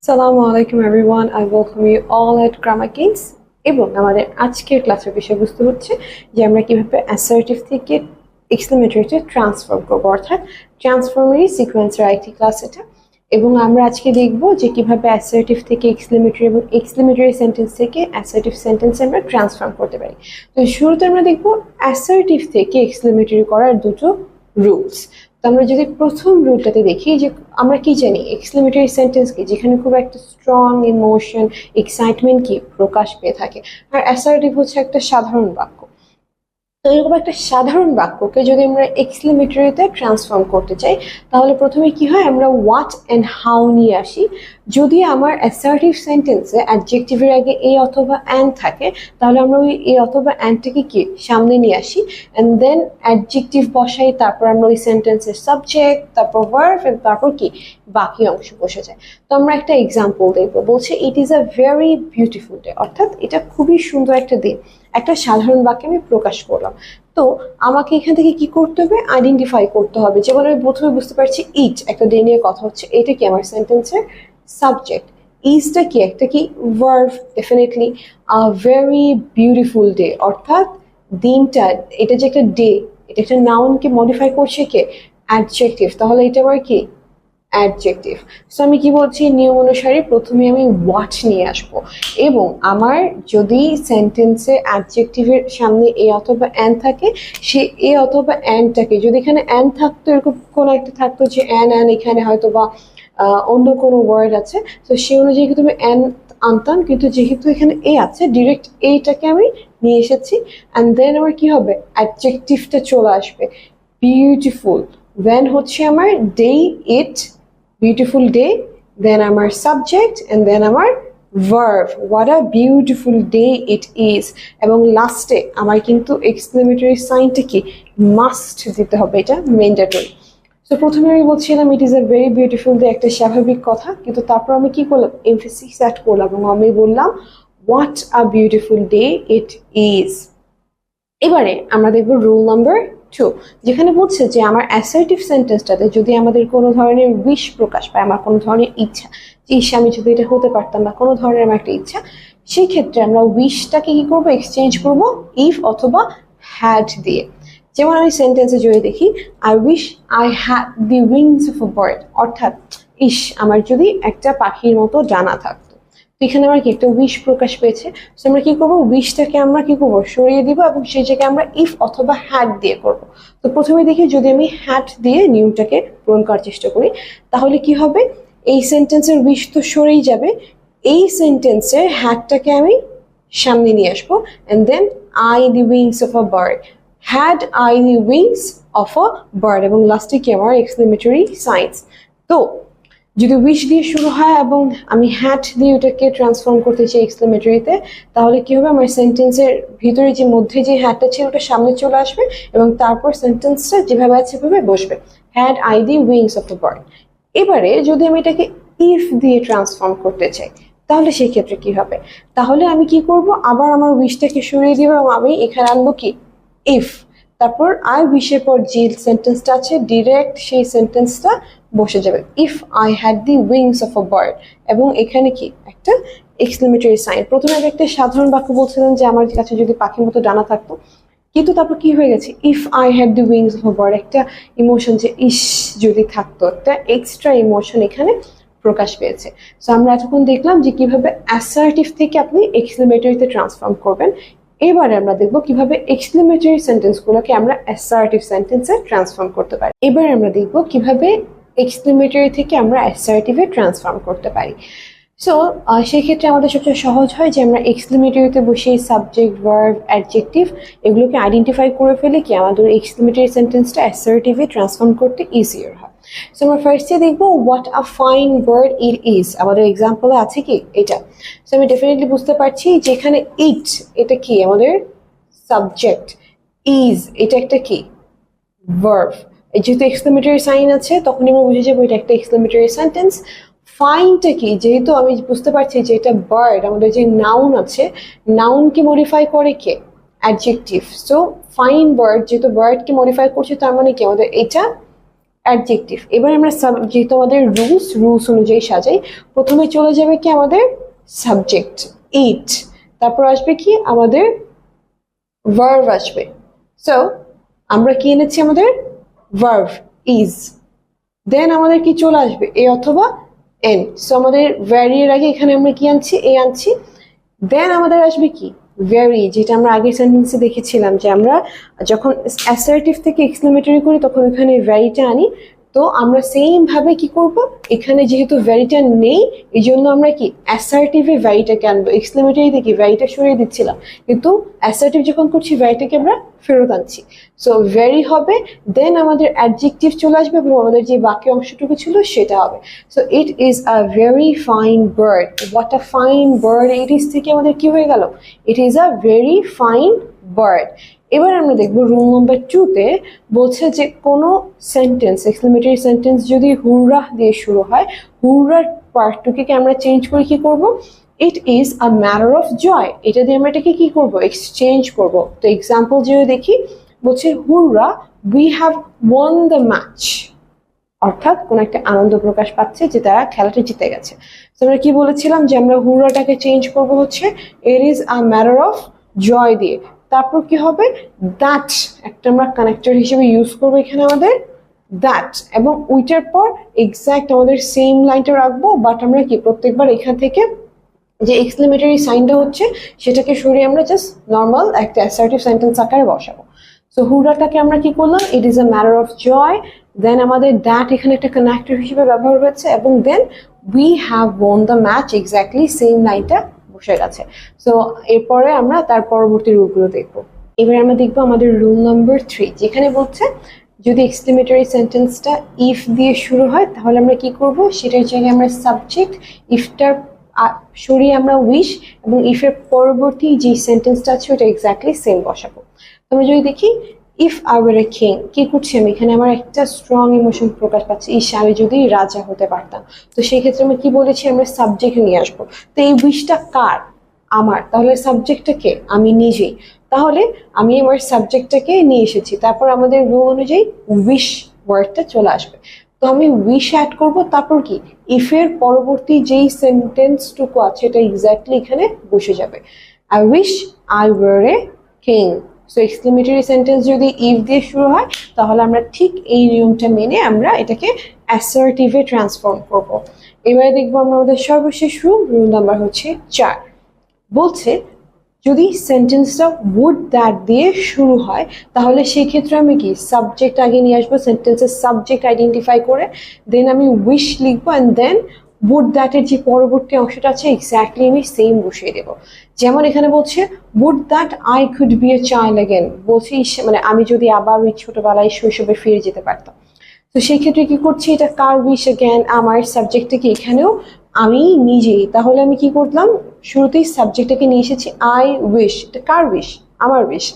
Assalamu alaikum everyone. I welcome you all at Grammar Kings. এবং আমাদের আজকের ক্লাসের বিষয়বস্তু হচ্ছে যে আমরা কিভাবে অ্যাসার্টিভ থেকে এক্সক্লেমেটরিতে ট্রান্সফর্ম করবো, অর্থাৎ ট্রান্সফর্মারি সিকোয়েন্সের আরেকটি ক্লাস এটা। এবং আমরা আজকে দেখব যে কিভাবে অ্যাসার্টিভ থেকে এক্সক্লেমেটরি এবং এক্সক্লেমেটরি সেন্টেন্স থেকে অ্যাসার্টিভ সেন্টেন্সে আমরা ট্রান্সফর্ম করতে পারি। তো শুরুতে আমরা দেখব অ্যাসার্টিভ থেকে এক্সক্লেমেটরি করার দুটো রুলস। আমরা যদি প্রথম রুলটাতে দেখি যে আমরা কি জানি এক্সক্লেমেটরি সেন্টেন্স কি, যেখানে খুব একটা স্ট্রং ইমোশন এক্সাইটমেন্ট কি প্রকাশ পেয়ে থাকে, আর অ্যাসার্টিভ হচ্ছে একটা সাধারণ বাক্য। তো এরকম একটা সাধারণ বাক্যকে যদি আমরা এক্সক্লেমেটরিতে ট্রান্সফর্ম করতে চাই তাহলে প্রথমে কি হয়, আমরা হোয়াট অ্যান্ড হাউ নিয়ে আসি। যদি আমার অ্যাসার্টিভ সেন্টেন্সে অ্যাডজেক্টিভের আগে এ অথবা অ্যান্ড থাকে তাহলে আমরা ওই এ অথবা অ্যান্ডটাকে কি সামনে নিয়ে আসি, অ্যান্ড দেন অ্যাডজেক্টিভ বসাই, তারপর আমরা ওই সেন্টেন্সের সাবজেক্ট, তারপর ভার্ব, তারপর কি বাকি অংশ বসে যায়। তো আমরা একটা এক্সাম্পল দেখবো, বলছে ইট is a very beautiful day, অর্থাৎ এটা খুবই সুন্দর একটা দিন। একটা সাধারণ বাক্যে আমি প্রকাশ করলাম। তো আমাকে এখান থেকে কি করতে হবে, আইডেন্টিফাই করতে হবে। যেমন আমি প্রথমে বুঝতে পারছি ইট একটা ডে নিয়ে কথা হচ্ছে, এটা কি আমার সেন্টেন্সের সাবজেক্ট, ইজটা কি একটা কি verb, definitely a very beautiful day, অর্থাৎ দিনটা, এটা যে একটা ডে, এটা একটা নাউনকে মডিফাই করছে কে, অ্যাডজেক্টিভ, তাহলে এটা আমার কি অ্যাডজেক্টিভ। সো আমি কি বলছি, নিয়ম অনুসারে প্রথমে আমি হোয়াট নিয়ে আসব, এবং আমার যদি সেন্টেন্সে অ্যাডজেক্টিভের সামনে এ অথবা অ্যান্ড থাকে, সে এ অথবা অ্যান্ডটাকে, যদি এখানে অ্যান্ড থাকতো, এরকম কোনো একটা থাকতো যে অ্যান্ড এখানে হয়তো বা অন্য কোনো ওয়ার্ড আছে, তো সেই অনুযায়ী কিন্তু আমি অ্যান্ড আনতাম, কিন্তু যেহেতু এখানে এ আছে ডিরেক্ট এইটাকে আমি নিয়ে এসেছি, অ্যান্ড দেন আমার কি হবে, অ্যাডজেক্টিভটা চলে আসবে বিউটিফুল। দেন হচ্ছে আমার ডে, ইট, বিউটিফুল ডে, দেন আমার সাবজেক্ট, এন্ড দেন আমার verb, what a beautiful day it is, এবং লাস্টে আমার কিন্তু এক্সক্লেমেটরি সাইনটা কি মাস্ট দিতে হবে, এটা ম্যান্ডেটরি। তো প্রথমে আমি বলছিলাম ইট is a very beautiful day, একটা স্বাভাবিক কথা, কিন্তু তারপর আমি কি করলাম, এমফেসিস অ্যাড করলাম এবং আমি বললাম what a beautiful day it is. এবারে আমরা দেখবো রুল নাম্বার 2, যেখানে বলছে যে আমার অ্যাসার্টিভ সেন্টেন্সটাতে যদি আমাদের কোনো ধরনের উইশ প্রকাশ পায়, আমার কোনো ধরনের ইচ্ছা, যে আমি যদি এটা হতে পারতাম, বা কোনো ধরনের আমার একটা ইচ্ছা, সেই ক্ষেত্রে আমরা উইশটাকে কি করবো, এক্সচেঞ্জ করব ইফ অথবা হ্যাড দিয়ে। যেমন আমি সেন্টেন্সে যদি দেখি I wish I had the wings of a bird, অর্থাৎ ইস আমার যদি একটা পাখির মতো ডানা থাকতো। তো এখানে আমার কি একটা উইশ প্রকাশ পেয়েছে। তো আমরা কি করবো, উইশটাকে আমরা কি করবো, সরিয়ে দিব, এবং সেই জায়গায় আমরা ইফ অথবা হ্যাড দিয়ে করব। তো প্রথমে দেখি যদি আমি হ্যাড দিয়ে নিয়মটাকে পূরণ করার চেষ্টা করি তাহলে কি হবে, এই সেন্টেন্সের উইশ তো সরেই যাবে, এই সেন্টেন্সের হ্যাডটাকে আমি সামনে নিয়ে আসবো, and then I the wings of a bird, had I the wings of a bird, এবং লাস্টে কি আমার এক্সক্লেমেটরি সাইন্স। তো যদি উইশ দিয়ে শুরু হয় এবং আমি হ্যাড দিয়ে ওটাকে ট্রান্সফর্ম করতে চাই এক্সক্লেমেটরিতে, তাহলে কি হবে, আমার সেন্টেন্সের ভিতরে যে মধ্যে যে হ্যাডটা ছিল ওটা সামনে চলে আসবে, এবং তারপর সেন্টেন্সটা যেভাবে আছে সেভাবে বসবে, had I the wings of the bird. এবারে যদি আমি এটাকে ইফ দিয়ে ট্রান্সফর্ম করতে চাই তাহলে সেই ক্ষেত্রে কি হবে, তাহলে আমি কি করব, আবার আমার উইশটাকে সরিয়ে দিব এবং আমি এখানে আনবো কি ইফ, তারপর আই উইশের পর যে সেন্টেন্সটা আছে ডিরেক্ট সেই সেন্টেন্সটা বসে যাবে, if I had the wings of a bird, এবং এখানে কি একটা এক্সক্লেমেটরি সাইন। প্রথমে আমি একটা সাধারণ বাক্য বলছিলাম যে আমার কাছে যদি পাখির মতো ডানা থাকতো, কিন্তু তারপর কি হয়ে গেছে, if I had the wings of a bird, একটা ইমোশন যে ইস যদি থাকতো, একটা এক্সট্রা ইমোশন এখানে প্রকাশ পেয়েছে। সো আমরা এতক্ষণ দেখলাম যে কিভাবে অ্যাসার্টিভ থেকে আপনি এক্সক্লেমেটরিতে ট্রান্সফর্ম করবেন। এবারে আমরা দেখবো কিভাবে এক্সক্লেমেটরি সেন্টেন্সগুলোকে আমরা অ্যাসার্টিভ সেন্টেন্সে ট্রান্সফর্ম করতে পারি। এবার আমরা দেখবো কিভাবে এক্সক্লেমেটরি থেকে আমরা অ্যাসার্টিভে ট্রান্সফর্ম করতে পারি। সো সেই ক্ষেত্রে আমাদের সবচেয়ে সহজ হয় যে আমরা এক্সক্লেমেটরিতে বসে সাবজেক্ট, ভার্ব, অ্যাডজেক্টিভ এগুলোকে আইডেন্টিফাই করে ফেলে কি আমাদের এক্সক্লেমেটরি সেন্টেন্সটা অ্যাসার্টিভে ট্রান্সফর্ম করতে ইজিয়ার হয়। সো আমরা ফার্স্টে দেখবো what a fine bird it is, আমাদের এক্সাম্পলে আছে কি এটা। সো আমি ডেফিনেটলি বুঝতে পারছি যে এখানে ইট এটা কি আমাদের সাবজেক্ট, ইজ এটা একটা কি ভার্ব, যেহেতু এক্সক্লেমেটরি সাইন আছে তখনই আমরা বুঝে যাবো এটা একটা এক্সক্লেমেটরি সেন্টেন্স। ফাইনটা কি, যেহেতু আমি বুঝতে পারছি যে এটা বার্ড, আমাদের যে নাউন আছে নাউনকে মডিফাই করে কে, অ্যাডজেক্টিভ। সো ফাইন বার্ড, যেহেতু বার্ডকে মডিফাই করছে তার মানে কি আমাদের এটা অ্যাডজেক্টিভ। এবার আমরা যেহেতু আমাদের রুলস অনুযায়ী সাজাই, প্রথমে চলে যাবে কি আমাদের সাবজেক্ট ইট, তারপর আসবে কি আমাদের ভার্ব আসবে। সো আমরা কি এনেছি আমাদের ভার্ব ইজ, দেন আমাদের কি চলে আসবে এ অথবা এন। সো আমাদের ভ্যারি এর আগে এখানে আমরা কি আনছি এ আনছি, দেন আমাদের আসবে কি ভেরি, যেটা আমরা আগের সেন্টেন্সে দেখেছিলাম যে আমরা যখন অ্যাসার্টিভ থেকে এক্সক্লেমেটরি করি তখন এখানে ভেরিটা আনি। তো আমরা সেম ভাবে কি করব, এখানে যেহেতু ভেরিটা নেই এই জন্য আমরা কি অ্যাসার্টিভে ভেরিটাকে আনবো, এক্সক্লেমেটরি থেকে ভেরিটা সরিয়ে দিচ্ছিলাম, কিন্তু অ্যাসার্টিভ যখন করছি ভেরিটাকে আমরা ফেরত আনছি। সো ভেরি হবে, দেন আমাদের অ্যাডজেক্টিভ চলে আসবে এবং আমাদের যে বাকি অংশটুকু ছিল সেটা হবে। So it is a very fine bird, what a fine bird, it is থেকে আমাদের কি হয়ে গেল ইট is a very fine bird. এবার আমরা দেখবো রুল নাম্বার 2-তে বলছে যে কোনো সেন্টেন্স এক্সক্লেমেটরি সেন্টেন্স যদি হুররা দিয়ে শুরু হয়, হুররার পার্টটুকে আমরা চেঞ্জ করে কি করব, it is a matter of joy, এটা দিয়ে আমরা এটাকে কি করব এক্সচেঞ্জ করব। তো এক্সাম্পল যদি দেখি বলছে হুররা we have won the match, অর্থাৎ কোন একটা আনন্দ প্রকাশ পাচ্ছে যে তারা খেলাটা জিতে গেছে। তো আমরা কি বলেছিলাম যে আমরা হুররাটাকে চেঞ্জ করব হচ্ছে it is a matter of joy দিয়ে। তারপর কি হবে দ্যাট, একটা আমরা কানেক্টর হিসেবে ইউজ করবো এখানে আমাদের দ্যাট, এবং উইটার পর এক্সাক্ট আমাদের সেম লাইনটা রাখবো, বাট আমরা কি প্রত্যেকবার এখান থেকে যে এক্সক্লেমেটরি সাইনটা হচ্ছে সেটাকে সরিয়ে আমরা জাস্ট নর্মাল একটা অ্যাসার্টিভ সেন্টেন্স আকারে বসাবো। সো হুররাটাকে আমরা কি করলাম it is a matter of joy, then আমাদের দ্যাট এখানে একটা কানেক্টর হিসেবে ব্যবহার হয়েছে, এবং then we have won the match, exactly same লাইনটা বসে গেছে। সো এরপরে আমরা তার পরবর্তী রুলগুলো দেখবো। এবার আমরা দেখবো আমাদের রুল নাম্বার 3, যেখানে বলছে যদি এক্সক্লেমেটরি সেন্টেন্সটা ইফ দিয়ে শুরু হয় তাহলে আমরা কি করব, সেটার জায়গায় আমরা সাবজেক্ট ইফটার সরিয়ে আমরা উইশ, এবং ইফের পরবর্তী যে সেন্টেন্সটা আছে ওটা এক্স্যাক্টলি সেম বসাবো। আমরা যদি দেখি if I were a king, কি করছি আমি এখানে আমার একটা স্ট্রং ইমোশন প্রকাশ পাচ্ছে, ইস আমি যদি রাজা হতে পারতাম। তো সেই ক্ষেত্রে আমরা কি বলেছি আমরা সাবজেক্ট নিয়ে আসবো। তো এই উইশটা কার, আমার, তাহলে সাবজেক্টটা কে আমি নিজেই, তাহলে আমি আমার সাবজেক্টটাকে নিয়ে এসেছি, তারপর আমাদের রুল অনুযায়ী উইশ ওয়ার্ডটা চলে আসবে। তো আমি উইশ অ্যাড করব, তারপর কি ইফের পরবর্তী যেই সেন্টেন্সটুকু আছে এটা এক্স্যাক্টলি এখানে বসে যাবে, I wish I were a king. So exclamatory sentence যদি ইফ দিয়ে শুরু হয় তাহলে আমরা ঠিক এই নিয়মটা মেনে আমরা এটাকে অ্যাসার্টিভে ট্রান্সফর্ম করব। এবারে দেখবো আমরা আমাদের সর্বশেষ রুল নাম্বার হচ্ছে 4, বলছে যদি সেন্টেন্সটা উড দ্যাট দিয়ে শুরু হয় তাহলে সেই ক্ষেত্রে আমি কি সাবজেক্ট আগে নিয়ে আসবো, সেন্টেন্সের সাবজেক্ট আইডেন্টিফাই করে, দেন আমি উইশ লিখবো, অ্যান্ড দেন উড দ্যাটের যে পরবর্তী অংশটা আছে এক্স্যাক্টলি আমি সেম বসিয়ে দেবো। যেমন এখানে বলছে would that I could be a child again, বলছি মানে আমি যদি আবার ওই ছোটবেলায় শৈশবে ফিরে যেতে পারতাম। তো সেই ক্ষেত্রে কি করছি, এটা কার উইশ অ্যাগেন, আমার সাবজেক্টটা কি এখানেও আমি নিজেই, তাহলে আমি কি করলাম শুরুতেই সাবজেক্টটাকে নিয়ে এসেছি আই উইশ, এটা কার উইশ আমার উইশ,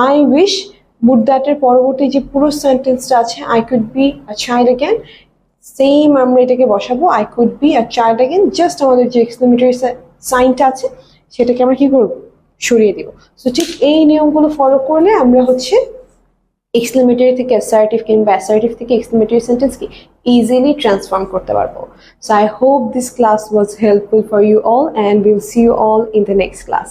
আই উইশ উড দ্যাটের পরবর্তী যে পুরো সেন্টেন্সটা আছে I could be a child again, same আমরা এটাকে বসাবো I could be a child again, just আমাদের যে এক্সক্লেমেটরি সাইনটা আছে সেটাকে আমরা কি করবো সরিয়ে দিব। সো ঠিক এই নিয়মগুলো ফলো করলে আমরা হচ্ছে এক্সক্লেমেটরি থেকে অ্যাসার্টিভ কিংবা অ্যাসার্টিভ থেকে এক্সক্লেমেটরি সেন্টেন্স কি ইজিলি ট্রান্সফর্ম করতে পারবো। So I hope this class was helpful for you all, and will see you all in the next class.